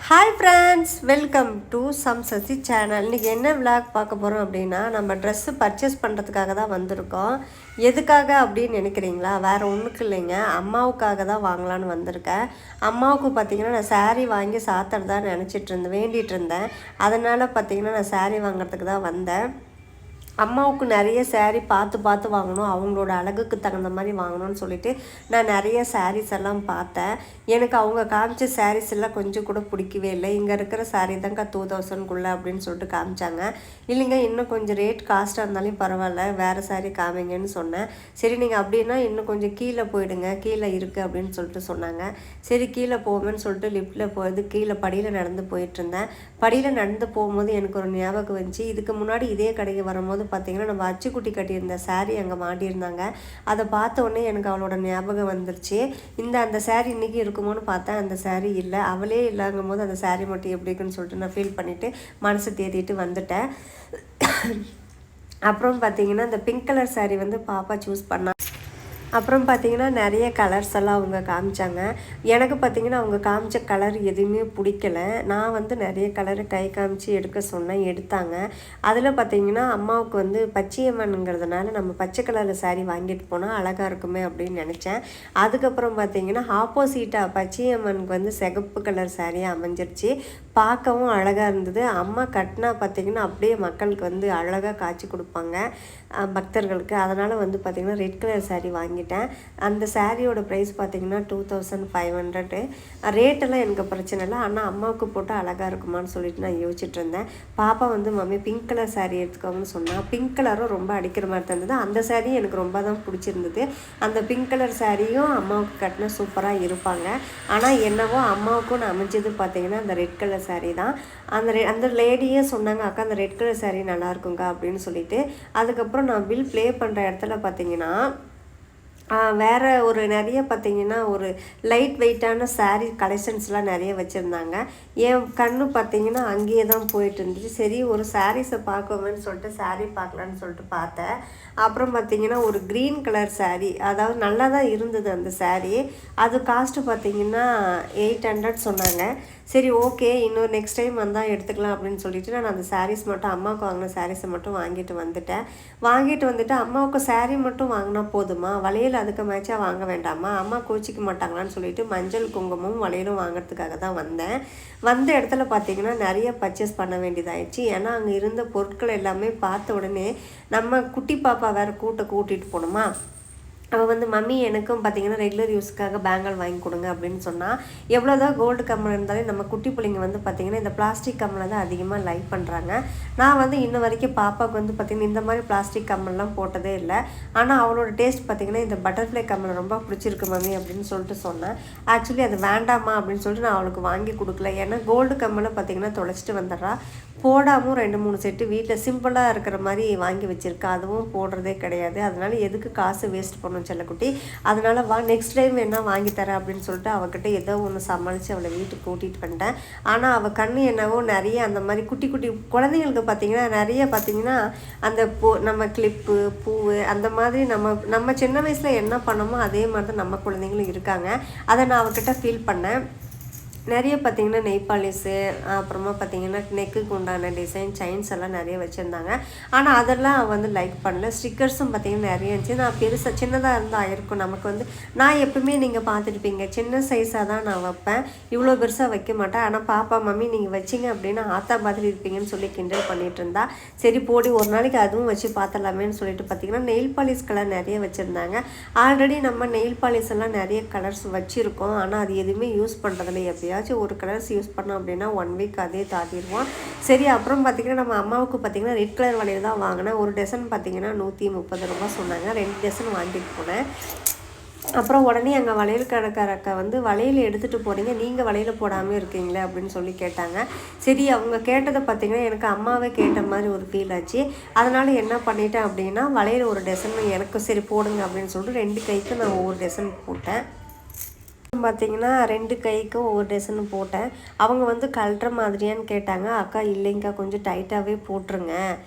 Hi friends, welcome to சம் Sasi channel. இன்றைக்கி என்ன விளாக் பார்க்க போகிறோம் அப்படின்னா, நம்ம ட்ரெஸ்ஸு பர்ச்சேஸ் பண்ணுறதுக்காக தான் வந்திருக்கோம். எதுக்காக அப்படின்னு நினைக்கிறீங்களா? வேறு ஒன்றுக்கு இல்லைங்க, அம்மாவுக்காக தான் வாங்கலான்னு வந்திருக்கேன். அம்மாவுக்கு பார்த்திங்கன்னா நான் சாரீ வாங்கி சாத்துறதா வேண்டிகிட்டு இருந்தேன். அதனால் பார்த்திங்கன்னா நான் சாரீ வாங்குறதுக்கு தான் வந்தேன். அம்மாவுக்கு நிறைய சாரீ பார்த்து வாங்கணும், அவங்களோட அழகுக்கு தகுந்த மாதிரி வாங்கணும்னு சொல்லிட்டு நான் நிறைய சாரீஸ் எல்லாம் பார்த்தேன். எனக்கு அவங்க காமிச்ச சாரீஸ் எல்லாம் கொஞ்சம் கூட பிடிக்கவே இல்லை. இங்கே இருக்கிற சாரீ தாங்க 2000குள்ளே அப்படின்னு சொல்லிட்டு காமிச்சாங்க. இல்லைங்க, இன்னும் கொஞ்சம் ரேட் காஸ்ட்டாக இருந்தாலும் பரவாயில்ல, வேறு சாரீ காமிங்கன்னு சொன்னேன். சரி, நீங்கள் அப்படின்னா இன்னும் கொஞ்சம் கீழே போயிடுங்க, கீழே இருக்குது அப்படின்னு சொல்லிட்டு சொன்னாங்க. சரி, கீழே போவேன்னு சொல்லிட்டு லிஃப்ட்டில் போகிறது கீழே படியில் நடந்து போயிட்டுருந்தேன். படியில் நடந்து போகும்போது எனக்கு ஒரு ஞாபகம் வந்துச்சு. இதுக்கு முன்னாடி இதே கடைக்கு வரும்போது பார்த்திங்கன்னா நம்ம அச்சுக்குட்டி கட்டியிருந்த சாரீ அங்கே மாட்டியிருந்தாங்க. அதை பார்த்த உடனே எனக்கு அவளோட ஞாபகம் வந்துருச்சு. அந்த சாரீ இன்றைக்கி இருக்குமோன்னு பார்த்தேன், அந்த சாரீ இல்லை. அவளே இல்லைங்கும் போது அந்த சாரீ மட்டும் எப்படி இருக்குன்னு சொல்லிட்டு நான் ஃபீல் பண்ணிவிட்டு மனசை தேத்திட்டு வந்துட்டேன். அப்புறம் பார்த்திங்கன்னா இந்த பிங்க் கலர் சாரீ வந்து பாப்பா சூஸ் பண்ணா. அப்புறம் பார்த்திங்கன்னா நிறைய கலர்ஸ் எல்லாம் அவங்க காமிச்சாங்க. எனக்கு பார்த்திங்கன்னா அவங்க காமிச்ச கலர் எதுவுமே பிடிக்கலை. நான் வந்து நிறைய கலரை கை காமிச்சு எடுக்க சொன்னேன், எடுத்தாங்க. அதில் பார்த்திங்கன்னா அம்மாவுக்கு வந்து பச்சையம்மனுங்கிறதுனால நம்ம பச்சை கலரில் சாரீ வாங்கிட்டு போனால் அழகாக இருக்குமே அப்படின்னு நினச்சேன். அதுக்கப்புறம் பார்த்திங்கன்னா ஆப்போசிட்டாக பச்சையம்மனுக்கு வந்து சிகப்பு கலர் சாரியாக அமைஞ்சிருச்சு. பார்க்கவும் அழகாக இருந்தது. அம்மா கட்டினா பார்த்திங்கன்னா அப்படியே மக்களுக்கு வந்து அழகாக காட்சி கொடுப்பாங்க பக்தர்களுக்கு. அதனால் வந்து பார்த்திங்கன்னா ரெட் கலர் சாரீ வாங்கிட்டேன். அந்த சாரியோட ப்ரைஸ் பார்த்திங்கன்னா 2500. ரேட்டெல்லாம் எனக்கு பிரச்சனை இல்லை, ஆனால் அம்மாவுக்கு போட்டு அழகாக இருக்குமான்னு சொல்லிட்டு நான் யோசிச்சுட்டு இருந்தேன். பாப்பா வந்து மம்மி பிங்க் கலர் சாரீ எடுத்துக்கோங்கன்னு சொன்னால், பிங்க் கலரும் ரொம்ப அடிக்கிற மாதிரி தந்தது. அந்த சாரீ எனக்கு ரொம்ப தான் பிடிச்சிருந்தது. அந்த பிங்க் கலர் சாரியும் அம்மாவுக்கு கட்டினா சூப்பராக இருப்பாங்க. ஆனால் என்னவோ அம்மாவுக்கும் நான் அமைஞ்சது பார்த்திங்கன்னா அந்த ரெட் கலர் சாரீ தான். அந்த லேடியே சொன்னாங்க, அக்கா அந்த ரெட் கலர் சாரீ நல்லா இருக்குங்க அப்படின்னு சொல்லிட்டு. அதுக்கப்புறம் நான் பில் ப்ளே பண்ணுற இடத்துல பார்த்திங்கன்னா வேறு ஒரு நிறைய பார்த்திங்கன்னா ஒரு லைட் வெயிட்டான சாரீ கலெக்ஷன்ஸ்லாம் நிறைய வச்சுருந்தாங்க. என் கண்ணு பார்த்திங்கன்னா அங்கேயே தான் போயிட்டு இருந்துச்சு. சரி, ஒரு சாரீஸை பார்க்கணும்னு சொல்லிட்டு சாரீ பார்க்கலான்னு சொல்லிட்டு பார்த்தேன். அப்புறம் பார்த்திங்கன்னா ஒரு க்ரீன் கலர் சாரீ, அதாவது நல்லா தான் இருந்தது அந்த சாரீ. அது காஸ்ட்டு பார்த்திங்கன்னா 800 சொன்னாங்க. சரி, ஓகே, இன்னொரு நெக்ஸ்ட் டைம் வந்தால் எடுத்துக்கலாம் அப்படின்னு சொல்லிட்டு நான் அந்த சாரீஸ் மட்டும் அம்மாவுக்கு வாங்கின சாரீஸை மட்டும் வாங்கிட்டு வந்துட்டு அம்மாவுக்கு சாரீ மட்டும் வாங்கினா போதுமா, வளையல் அதுக்கு மேட்சாக வாங்க வேண்டாமா, அம்மா கோச்சிக்க மாட்டாங்களான்னு சொல்லிட்டு மஞ்சள் குங்குமமும் வளையலும் வாங்கிறதுக்காக தான் வந்தேன். வந்த இடத்துல பார்த்திங்கன்னா நிறைய பர்ச்சேஸ் பண்ண வேண்டியதாகிடுச்சு. ஏன்னா அங்கே இருந்த பொருட்கள் எல்லாமே பார்த்த உடனே நம்ம குட்டி பாப்பா வேறு கூட்டிகிட்டு போகணுமா. அவள் வந்து மம்மி எனக்கும் பார்த்திங்கன்னா ரெகுலர் யூஸ்க்காக பேங்கிள் வாங்கி கொடுங்க அப்படின்னு சொன்னால், எவ்வளோதான் கோல்டு கம்மல் இருந்தாலும் நம்ம குட்டி பிள்ளைங்க வந்து பார்த்திங்கன்னா இந்த பிளாஸ்டிக் கம்மலை தான் அதிகமாக லைக் பண்ணுறாங்க. நான் வந்து இன்ன வரைக்கும் பாப்பாவுக்கு வந்து பார்த்திங்கன்னா இந்த மாதிரி பிளாஸ்டிக் கம்மல்லாம் போட்டதே இல்லை. ஆனால் அவளோட டேஸ்ட் பார்த்திங்கன்னா இந்த பட்டர்ஃப்ளை கம்மல் ரொம்ப பிடிச்சிருக்கு மம்மி அப்படின்னு சொல்லிட்டு சொன்னேன். ஆக்சுவலி அது வேண்டாமா அப்படின்னு சொல்லிட்டு நான் அவளுக்கு வாங்கி கொடுக்கல. ஏன்னா கோல்டு கம்மலை பார்த்திங்கன்னா தொலைச்சிட்டு வந்துடுறா. போடாமல் 2-3 செட்டு வீட்டில் சிம்பிளாக இருக்கிற மாதிரி வாங்கி வச்சுருக்கா, அதுவும் போடுறதே கிடையாது. அதனால் எதுக்கு காசு வேஸ்ட் பண்ணணும் செல்லக்குட்டி, அதனால் நெக்ஸ்ட் டைம் என்ன வாங்கி தரேன் அப்படின்னு சொல்லிட்டு அவகிட்ட ஏதோ ஒன்று சமாளித்து அவளை வீட்டுக்கு கூட்டிகிட்டு வந்துட்டேன். ஆனால் அவள் கண்ணு என்னவோ நிறைய அந்த மாதிரி குட்டி குழந்தைங்களுக்கு பார்த்திங்கன்னா நிறைய பார்த்திங்கன்னா அந்த நம்ம கிளிப்பு பூவு அந்த மாதிரி நம்ம சின்ன வயசில் என்ன பண்ணோமோ அதே மாதிரி தான் நம்ம குழந்தைங்களும் இருக்காங்க. அதை நான் அவகிட்ட ஃபீல் பண்ணேன். நிறைய பார்த்திங்கன்னா நெய் பாலிஸு, அப்புறமா பார்த்திங்கன்னா நெக்குக்கு உண்டான டிசைன் செயின்ஸ் எல்லாம் நிறைய வச்சுருந்தாங்க. ஆனால் அதெல்லாம் வந்து லைக் பண்ணல. ஸ்டிக்கர்ஸும் பார்த்திங்கன்னா நிறைய இருந்துச்சு. நான் சின்னதாக இருந்தால் இருக்கும் நமக்கு வந்து, நான் எப்பவுமே நீங்கள் பார்த்துருப்பீங்க சின்ன சைஸாக தான் நான் வைப்பேன், இவ்வளோ பெருசாக வைக்க மாட்டேன். ஆனால் பாப்பா மம்மி நீங்கள் வச்சிங்க அப்படின்னா ஆத்தா மாதிரி இருப்பீங்கன்னு சொல்லி கிண்டல் பண்ணிகிட்டு இருந்தா. சரி போடி, ஒரு நாளைக்கு அதுவும் வச்சு பார்த்தலாமேன்னு சொல்லிட்டு பார்த்திங்கன்னா நெயில் பாலிஷ் கலர் நிறைய வச்சுருந்தாங்க. ஆல்ரெடி நம்ம நெயில் பாலிஷ் எல்லாம் நிறைய கலர்ஸ் வச்சுருக்கோம், ஆனால் அது எதுவுமே யூஸ் பண்ணுறதில்ல. எப்படியாச்சும் ஒரு கலர்ஸ் யூஸ் பண்ணோம் அப்படின்னா 1 வீக் அதே தாட்டிடுவோம். சரி, அப்புறம் பார்த்திங்கன்னா நம்ம அம்மாவுக்கு பார்த்திங்கன்னா ரெட் கலர் வளையல் தான் வாங்கினேன். ஒரு டசன் பார்த்திங்கன்னா 130 ரூபா சொன்னாங்க. 2 டசன் வாங்கிட்டு போனேன். அப்புறம் உடனே அங்கே வளையல் கடைக்கார அக்கா வந்து வளையல் எடுத்துகிட்டு போகிறீங்க, நீங்கள் வளையல் போடாமல் இருக்கீங்களே அப்படின்னு சொல்லி கேட்டாங்க. சரி, அவங்க கேட்டதை பார்த்திங்கன்னா எனக்கு அம்மாவே கேட்ட மாதிரி ஒரு ஃபீல் ஆச்சு. அதனால் என்ன பண்ணிட்டேன் அப்படின்னா வளையல் ஒரு டசன் எனக்கு சரி போடுங்க அப்படின்னு சொல்லிட்டு 2 கைக்கு நான் ஒவ்வொரு டசன் போட்டேன். பார்த்தீங்கன்னா 2 கைக்கும் ஒவ்வொரு ட்ரெஸ்ஸுன்னு போட்டேன். அவங்க வந்து கழட்டுற மாதிரியான்னு கேட்டாங்க. அக்கா இல்லைங்க்கா கொஞ்சம் டைட்டாகவே போட்டுருங்க,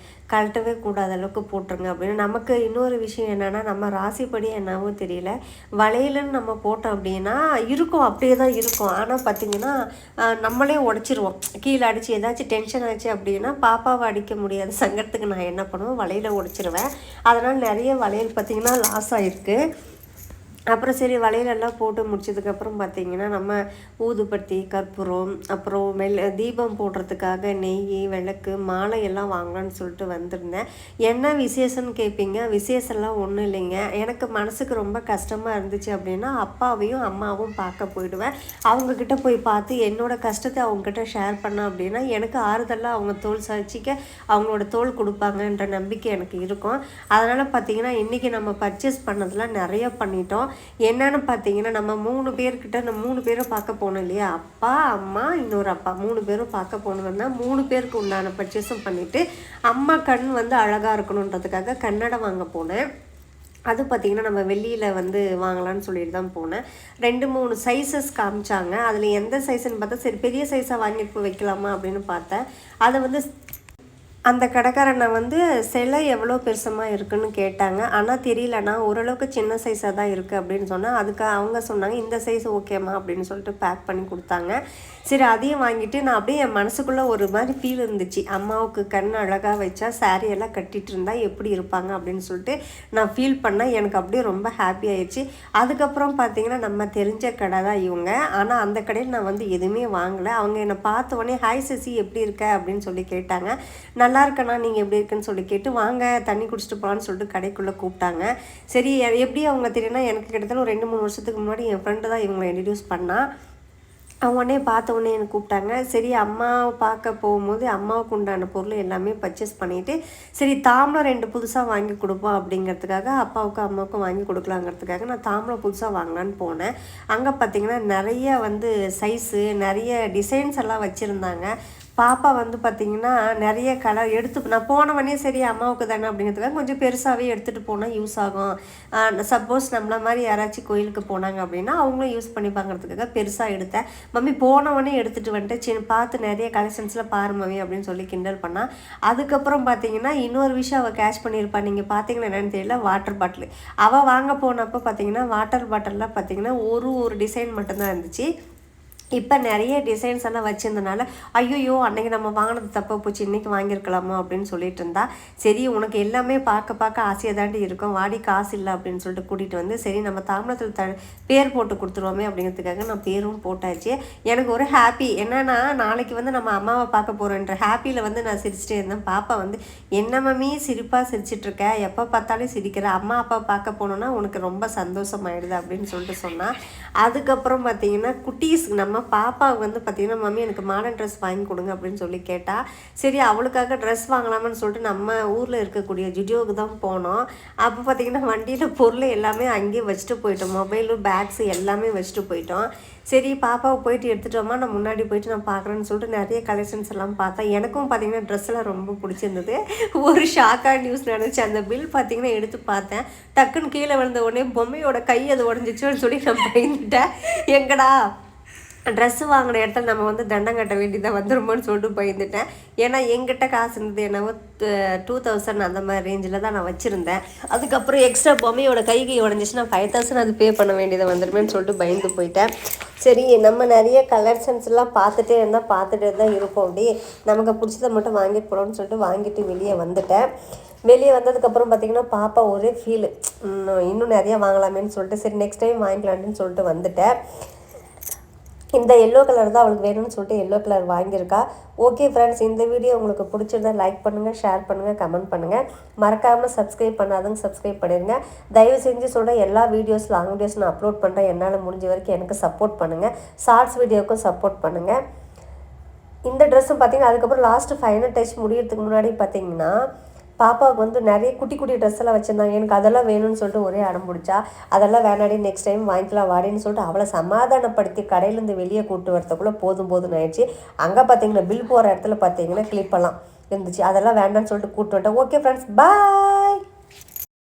கழட்டவே கூடாத அளவுக்கு போட்டுருங்க அப்படின்னு. நமக்கு இன்னொரு விஷயம் என்னென்னா, நம்ம ராசிப்படி என்னவோ தெரியல, வளையலுன்னு நம்ம போட்டோம் அப்படின்னா இருக்கும், அப்படியே தான் இருக்கும். ஆனால் பார்த்திங்கன்னா நம்மளே உடச்சிருவோம். கீழே அடித்து ஏதாச்சும் டென்ஷன் ஆச்சு அப்படின்னா பாப்பாவை அடிக்க முடியாத சங்கடத்துக்கு நான் என்ன பண்ணுவேன், வளையலை உடச்சிருவேன். அதனால் நிறைய வளையல் பார்த்திங்கன்னா லாஸ் ஆகிருக்கு. அப்புறம் சரி வளையலெல்லாம் போட்டு முடிச்சதுக்கப்புறம் பார்த்திங்கன்னா நம்ம ஊதுபத்தி, கற்பூரம், அப்புறம் தீபம் போடுறதுக்காக நெய், விளக்கு, மாலை எல்லாம் வாங்கலான்னு சொல்லிட்டு வந்திருந்தேன். என்ன விசேஷம்னு கேட்பீங்க. விசேஷம்லாம் ஒன்றும் இல்லைங்க. எனக்கு மனசுக்கு ரொம்ப கஷ்டமாக இருந்துச்சு அப்படின்னா அப்பாவையும் அம்மாவும் பார்க்க போயிடுவேன். அவங்கக்கிட்ட போய் பார்த்து என்னோடய கஷ்டத்தை அவங்கக்கிட்ட ஷேர் பண்ணேன் அப்படின்னா எனக்கு ஆறுதலாக அவங்க தோள் சாய்ச்சிக்க அவங்களோட தோள் கொடுப்பாங்கன்ற நம்பிக்கை எனக்கு இருக்கும். அதனால் பார்த்திங்கன்னா இன்றைக்கி நம்ம பர்ச்சேஸ் பண்ணதெல்லாம் நிறையா பண்ணிட்டோம். என்னன்னு பார்த்தீங்கன்னா நம்ம 3 பேர்கிட்ட நம்ம 3 பேரை பார்க்க போனோம் இல்லையா, அப்பா, அம்மா, இன்னொரு அப்பா 3 பேரும் பார்க்க போனோம்னா 3 பேருக்கு உண்டான பர்ச்சேஸும் பண்ணிவிட்டு அம்மா கண் வந்து அழகாக இருக்கணுன்றதுக்காக கன்னடம் வாங்க போனேன். அது பார்த்திங்கன்னா நம்ம வெளியில் வந்து வாங்கலான்னு சொல்லிட்டு தான் போனேன். 2-3 சைஸஸ் காமிச்சாங்க. அதில் எந்த சைஸுன்னு பார்த்தா சரி பெரிய சைஸாக வாங்கிட்டு போய் வைக்கலாமா அப்படின்னு பார்த்தேன். அதை வந்து அந்த கடைக்காரனை வந்து சிலை எவ்வளோ பெருசமாக இருக்குதுன்னு கேட்டாங்க. ஆனால் தெரியலண்ணா ஓரளவுக்கு சின்ன சைஸாக தான் இருக்குது அப்படின்னு சொன்னால் அதுக்கு அவங்க சொன்னாங்க இந்த சைஸ் ஓகேம்மா அப்படின்னு சொல்லிட்டு பேக் பண்ணி கொடுத்தாங்க. சரி அதையும் வாங்கிட்டு நான் அப்படியே என் மனசுக்குள்ளே ஒரு மாதிரி ஃபீல் இருந்துச்சு. அம்மாவுக்கு கண் அழகாக வச்சா சாரியெல்லாம் கட்டிகிட்டு இருந்தால் எப்படி இருப்பாங்க அப்படின்னு சொல்லிட்டு நான் ஃபீல் பண்ணேன். எனக்கு அப்படியே ரொம்ப ஹாப்பி ஆயிடுச்சு. அதுக்கப்புறம் பார்த்திங்கன்னா நம்ம தெரிஞ்ச கடை தான் இவங்க. ஆனால் அந்த கடையில் நான் வந்து எதுவுமே வாங்கலை. அவங்க என்னை பார்த்த உடனே ஹாய் சசி எப்படி இருக்க அப்படின்னு சொல்லி கேட்டாங்க. நல்லா இருக்கண்ணா நீங்கள் எப்படி இருக்குன்னு சொல்லி கேட்டு வாங்க தண்ணி குடிச்சிட்டு போகலான்னு சொல்லிட்டு கடைக்குள்ளே கூப்பிட்டாங்க. சரி எப்படி அவங்க தெரியும்னா எனக்கு கிட்டத்தட்ட ஒரு 2-3 வருஷத்துக்கு முன்னாடி என் ஃப்ரெண்டு தான் இவங்களை இன்ட்ரடியூஸ் பண்ணால். உடனே பார்த்த உடனே எனக்கு கூப்பிட்டாங்க. சரி அம்மாவை பார்க்க போகும்போது அம்மாவுக்கு உண்டான பொருள் எல்லாமே பர்ச்சேஸ் பண்ணிவிட்டு சரி தாம்பலம் 2 புதுசாக வாங்கி கொடுப்போம் அப்படிங்கிறதுக்காக அப்பாவுக்கும் அம்மாவுக்கும் வாங்கி கொடுக்கலாங்கிறதுக்காக நான் தாம்பலம் புதுசாக வாங்கலான்னு போனேன். அங்கே பார்த்திங்கன்னா நிறைய வந்து சைஸு நிறைய டிசைன்ஸ் எல்லாம் வச்சுருந்தாங்க. பாப்பா வந்து பார்த்திங்கன்னா நிறைய கலர் எடுத்து நான் போனவனே சரி அம்மாவுக்கு தானே அப்படிங்கிறதுக்காக கொஞ்சம் பெருசாகவே எடுத்துகிட்டு போனால் யூஸ் ஆகும். சப்போஸ் நம்மள மாதிரி யாராச்சும் கோயிலுக்கு போனாங்க அப்படின்னா அவங்களும் யூஸ் பண்ணிப்பாங்கிறதுக்காக பெருசாக எடுத்தேன். மம்மி போனவனே எடுத்துகிட்டு வந்துட்டு சின்ன பார்த்து நிறைய கலெக்ஷன்ஸில் பாரு மம்மி அப்படின்னு சொல்லி கிண்டல் பண்ணால். அதுக்கப்புறம் பார்த்திங்கன்னா இன்னொரு விஷயம் அவள் கேட்ச் பண்ணியிருப்பாள். நீங்கள் பார்த்தீங்கன்னா என்னென்னு தெரியல, வாட்டர் பாட்டில் அவள் வாங்க போனப்போ பார்த்திங்கன்னா வாட்டர் பாட்டிலில் பார்த்திங்கன்னா ஒரு டிசைன் மட்டும்தான் இருந்துச்சு. இப்போ நிறைய டிசைன்ஸ் எல்லாம் வச்சுருந்தனால ஐயோ அன்றைக்கி நம்ம வாங்கினது தப்பாக போச்சு, இன்றைக்கி வாங்கியிருக்கலாமா அப்படின்னு சொல்லிட்டு இருந்தா. சரி உனக்கு எல்லாமே பார்க்க ஆசையாக தாண்டி இருக்கும், வாடி காசு இல்லை அப்படின்னு சொல்லிட்டு கூட்டிகிட்டு வந்து சரி நம்ம தாம்பலத்தில் பேர் போட்டு கொடுத்துருவோமே அப்படிங்கிறதுக்காக நான் பேரும் போட்டாச்சு. எனக்கு ஒரு ஹாப்பி என்னென்னா நாளைக்கு வந்து நம்ம அம்மாவை பார்க்க போகிறோன்ற ஹாப்பியில் வந்து நான் சிரிச்சிட்டே இருந்தேன். பாப்பா வந்து என்ன மம்மி சிரிப்பாக சிரிச்சிட்ருக்க, எப்போ பார்த்தாலும் சிரிக்கிற, அம்மா அப்பா பார்க்க போனோன்னா உனக்கு ரொம்ப சந்தோஷமாயிடுது அப்படின்னு சொல்லிட்டு சொன்னால். அதுக்கப்புறம் பார்த்திங்கன்னா குட்டீஸ் நம்ம பாப்பாவுக்கு வந்து பார்த்திங்கன்னா மம்மி எனக்கு மாடர்ன் ட்ரெஸ் வாங்கி கொடுங்க அப்படின்னு சொல்லி கேட்டால். சரி அவளுக்காக ட்ரெஸ் வாங்கலாமான்னு சொல்லிட்டு நம்ம ஊரில் இருக்கக்கூடிய ஜுடியோவுக்கு தான் போனோம். அப்போ பார்த்திங்கன்னா வண்டியில் பொருள் எல்லாமே அங்கேயே வச்சுட்டு போயிட்டோம், மொபைலு பேக்ஸு எல்லாமே வச்சுட்டு போயிட்டோம். சரி பாப்பாவை போயிட்டு எடுத்துகிட்டோமா நான் முன்னாடி போயிட்டு நான் பார்க்குறேன்னு சொல்லிட்டு நிறைய கலெக்ஷன்ஸ் எல்லாம் பார்த்தேன். எனக்கும் பார்த்திங்கன்னா ட்ரெஸ்ஸெல்லாம் ரொம்ப பிடிச்சிருந்தது. ஒரு ஷாக்காக நியூஸ் நினச்சி அந்த பில் பார்த்திங்கன்னா எடுத்து பார்த்தேன். டக்குன்னு கீழே விழுந்த உடனே பொம்மையோட கை அது உடஞ்சிச்சுன்னு சொல்லி நான் பயந்துட்டேன். எங்கடா ட்ரெஸ்ஸு வாங்கின இடத்துல நம்ம வந்து தண்டம் கட்ட வேண்டியதாக வந்துருமோன்னு சொல்லிட்டு பயந்துட்டேன். ஏன்னா எங்கிட்ட காசு இருந்தது என்னவோ 2000 அந்த மாதிரி ரேஞ்சில் தான் நான் வச்சுருந்தேன். அதுக்கப்புறம் எக்ஸ்ட்ரா பொம்மையோட கைக்கு உடஞ்சிச்சுன்னா 5000 அது பே பண்ண வேண்டியதாக வந்துருமேன்னு சொல்லிட்டு பயந்து போயிட்டேன். சரி நம்ம நிறைய கலெக்ஷன்ஸ்லாம் பார்த்துட்டே தான் இருப்போம். அப்படி நமக்கு பிடிச்சதை மட்டும் வாங்கிட்டு போகலான்னு சொல்லிட்டு வாங்கிட்டு வெளியே வந்துட்டேன். வெளியே வந்ததுக்கப்புறம் பார்த்திங்கன்னா பாப்பா ஒரே ஃபீலு இன்னும் நிறையா வாங்கலாமேன்னு சொல்லிட்டு சரி நெக்ஸ்ட் டைம் வாங்கிக்கலான்னு சொல்லிட்டு வந்துட்டேன். இந்த எல்லோ கலர் தான் அவளுக்கு வேணும்னு சொல்லிட்டு எல்லோ கலர் வாங்கியிருக்கா. ஓகே ஃப்ரெண்ட்ஸ், இந்த வீடியோ உங்களுக்கு பிடிச்சிருந்தா லைக் பண்ணுங்கள், ஷேர் பண்ணுங்கள், கமெண்ட் பண்ணுங்கள். மறக்காமல் சப்ஸ்கிரைப் பண்ணாதவங்க சப்ஸ்கிரைப் பண்ணிடுங்க. தயவு செஞ்சு சொல்கிற எல்லா வீடியோஸ் லாங் வீடியோஸ் நான் அப்லோட் பண்ணுறேன். என்னால் முடிஞ்ச வரைக்கும் எனக்கு சப்போர்ட் பண்ணுங்கள். ஷார்ட்ஸ் வீடியோவுக்கும் சப்போர்ட் பண்ணுங்கள். இந்த ட்ரெஸ்ஸும் பார்த்திங்கன்னா அதுக்கப்புறம் லாஸ்ட்டு ஃபைனல் டச் முடியறதுக்கு முன்னாடி பார்த்திங்கன்னா பாப்பாவுக்கு வந்து நிறைய குட்டி ட்ரெஸ் எல்லாம் வச்சுருந்தாங்க. எனக்கு அதெல்லாம் வேணும்னு சொல்லிட்டு ஒரே அடம் பிடிச்சா. அதெல்லாம் வேணாடி நெக்ஸ்ட் டைம் வாங்கிக்கலாம் வாடின்னு சொல்லிட்டு அவளை சமாதானப்படுத்தி கடையிலேருந்து வெளியே கூப்பிட்டு வரத்துக்குள்ளே போதும்னு ஆயிடுச்சு. அங்கே பார்த்தீங்கன்னா பில் போகிற இடத்துல பார்த்தீங்கன்னா கிளிப்பெல்லாம் இருந்துச்சு. அதெல்லாம் வேண்டாம்னு சொல்லிட்டு கூப்பிட்டு வந்துட்டேன். ஓகே ஃப்ரெண்ட்ஸ், பாய்.